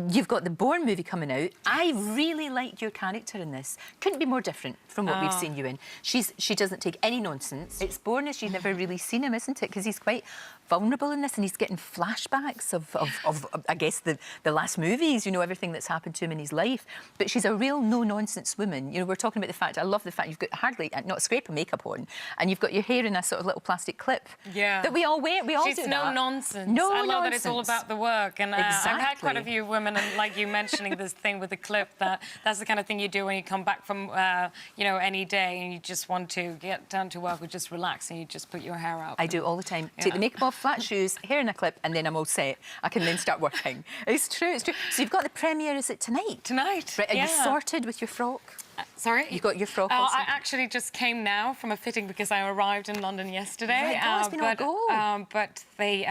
You've got the Bourne movie coming out. I really liked your character in this. Couldn't be more different from what we've seen you in. She doesn't take any nonsense. It's Bourne as you've never really seen him, isn't it? Because he's quite vulnerable in this, and he's getting flashbacks of I guess, the last movies, you know, everything that's happened to him in his life. But she's a real no-nonsense woman. You know, we're talking about the fact, I love the fact you've got hardly, not a scrape of makeup on, and you've got your hair in a sort of little plastic clip. Yeah. That we all wear. We all She's do no that. nonsense. No I love nonsense. that it's all about the work. And Exactly. I've had quite a few women, and like you mentioning this thing with the clip, that's the kind of thing you do when you come back from, you know, any day and you just want to get down to work or just relax and you just put your hair out. I do it all the time. Take the makeup off, flat shoes, hair in a clip, and then I'm all set. I can then start working. It's true, it's true. So you've got the premiere, is it tonight? Tonight, Right, are you sorted with your frock? Sorry? You got your frock all I actually just came now from a fitting because I arrived in London yesterday. Right, it's been all go. But they,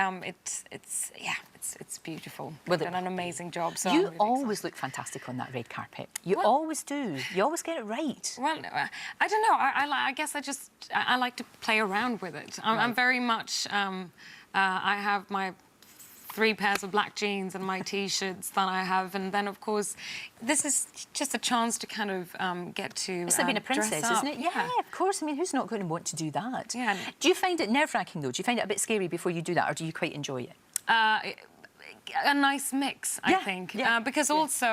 it's beautiful. Well, They've done an amazing job. So you really always look fantastic on that red carpet. You always do. You always get it right. Well, I don't know. I guess I like to play around with it. I'm very much. I have my 3 pairs of black jeans and my T-shirts that I have, and then of course, this is just a chance to kind of get to. It's like being a princess, isn't it? Yeah, of course. I mean, who's not going to want to do that? Yeah. Do you find it nerve-wracking though? Do you find it a bit scary before you do that, or do you quite enjoy it? A nice mix, I think, because also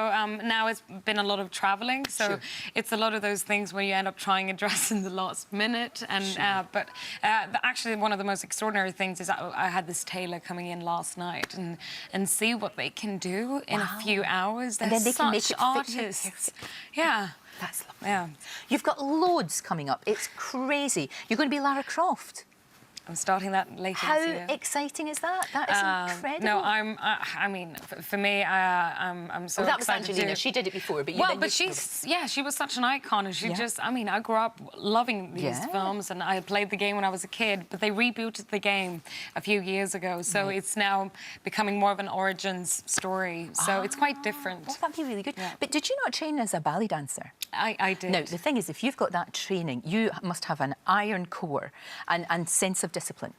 now it's been a lot of travelling, so it's a lot of those things where you end up trying a dress in the last minute. And but actually, one of the most extraordinary things is that I had this tailor coming in last night and see what they can do in a few hours. They're and then they can make such it artists. Yeah. That's lovely. Yeah. You've got loads coming up. It's crazy. You're going to be Lara Croft. I'm starting that later this year. How exciting is that? That is incredible. No, I mean, for me, I'm so that excited. was Angelina. She did it before, but you well, but she was such an icon, and she just. I mean, I grew up loving these films, and I played the game when I was a kid. But they rebooted the game a few years ago, so it's now becoming more of an origins story. So it's quite different. Well, that'd be really good. Yeah. But did you not train as a ballet dancer? I did. Now, the thing is, if you've got that training, you must have an iron core and sense of discipline.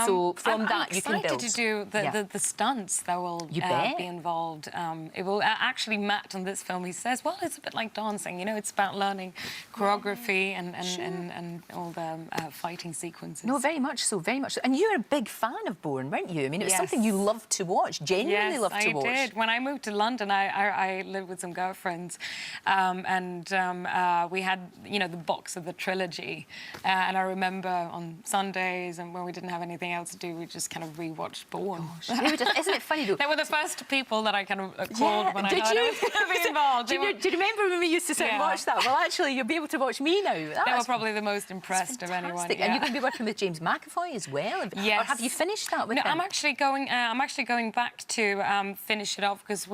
So from that you can build. I'm excited to do the stunts that will be involved. It will actually, Matt in this film, he says, well, it's a bit like dancing, you know, it's about learning choreography and all the fighting sequences. No, very much so, very much so. And you're a big fan of Bourne, weren't you? I mean, it was something you loved to watch, genuinely loved to watch. Yes, I did. When I moved to London, I lived with some girlfriends, and we had, you know, the box of the trilogy, and I remember on Sundays and when we didn't have anything else to do, we just kind of rewatched Bourne. Isn't it funny though? They were the first people that I kind of called when I heard I was going to be involved. Do you remember when we used to sit and watch that? Well, actually, you'll be able to watch me now. They were probably the most impressed of anyone. And you're going to be working with James McAvoy as well. Yes. Or have you finished that with him? I'm actually going back to finish it off because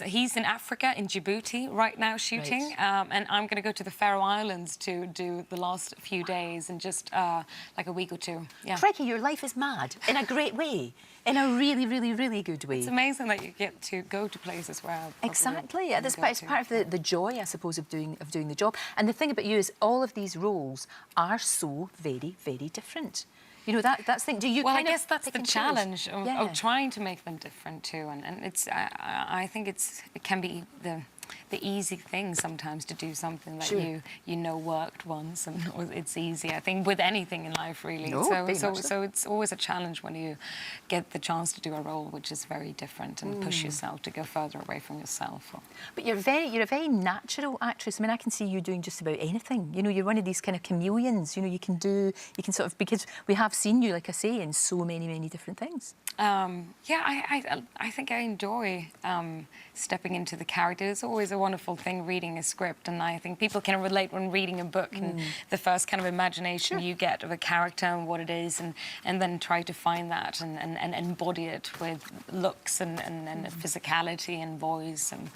he's in Africa, in Djibouti, right now shooting, and I'm going to go to the Faroe Islands to do the last few days and just like a week or two. Yeah. Crikey, your life is mad in a great way, in a really, really, really good way. It's amazing that you get to go to places where exactly. Yeah, that's part of the joy, I suppose, of doing the job. And the thing about you is, all of these roles are so very, very different. You know, that's the thing. Do you? Well, kind I guess of that's the challenge of trying to make them different too, and it's. I think it can be the easy thing sometimes to do something that you know worked once, and it's easy. I think with anything in life, really. So it's always a challenge when you get the chance to do a role which is very different and push yourself to go further away from yourself. But you're a very natural actress. I mean, I can see you doing just about anything. You know, you're one of these kind of chameleons. You know, you can sort of, because we have seen you, like I say, in so many, many different things. I think I enjoy stepping into the character. It's always a wonderful thing reading a script, and I think people can relate when reading a book and the first kind of imagination you get of a character and what it is, and then try to find that and embody it with looks and physicality and voice. And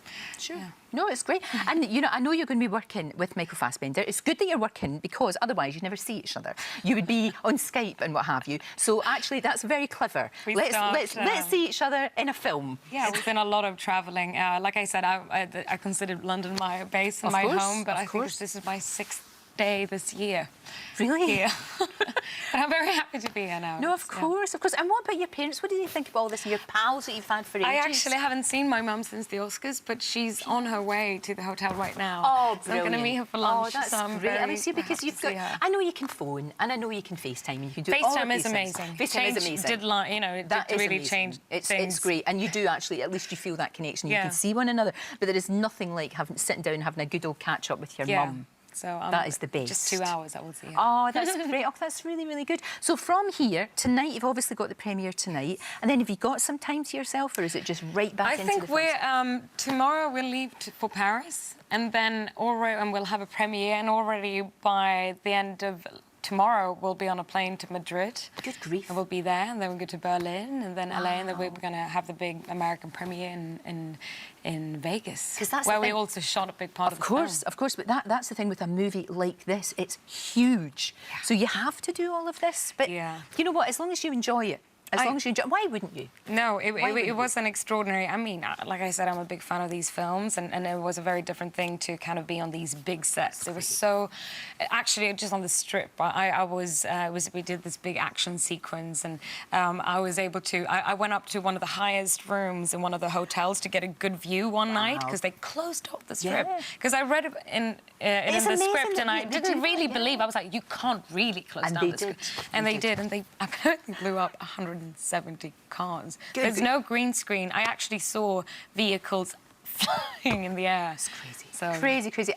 No, it's great. And, you know, I know you're going to be working with Michael Fassbender. It's good that you're working because otherwise you'd never see each other. You would be on Skype and what have you. So actually, that's very clever. Let's see each other in a film. Yeah, we've done a lot of travelling. Like I said, I considered London my base and my home, but I think this is my 6th day this year. Really? Here. But I'm very happy to be here now. No, of course, of course. And what about your parents? What do they think of all this and your pals that you've had for ages? I actually haven't seen my mum since the Oscars, but she's on her way to the hotel right now. Oh, so I'm going to meet her for lunch. Oh, that's so great, Alicia, because you've got... I know you can phone, and I know you can FaceTime, and you can do all of FaceTime these is things. amazing. FaceTime is amazing. It did really change things. It's great, and you do actually, at least you feel that connection. You can see one another, but there is nothing like sitting down and having a good old catch-up with your mum. So that is the best. Just 2 hours, I will see her. Oh, that's great. Oh, that's really, really good. So from here, tonight, you've obviously got the premiere tonight, and then have you got some time to yourself, or is it just right back into the I think we're... tomorrow we'll leave for Paris, and then we'll have a premiere, and already by the end of tomorrow we'll be on a plane to Madrid. Good grief. And we'll be there, and then we'll go to Berlin, and then LA, and then we're going to have the big American premiere in Vegas, where we also shot a big part of the film. Of course, but that's the thing with a movie like this. It's huge. Yeah. So you have to do all of this. But you know what? As long as you enjoy it, why wouldn't you? No, it was an extraordinary... I mean, like I said, I'm a big fan of these films, and it was a very different thing to kind of be on these big sets. It was so... Actually, just on the strip, we did this big action sequence, and I was able to... I went up to one of the highest rooms in one of the hotels to get a good view one night, because they closed off the strip. Because I read it in the script, and I didn't really believe. I was like, you can't really close down the script. And they did, and they apparently blew up 170 cars. There's no green screen. I actually saw vehicles flying in the air. It's crazy. So, crazy.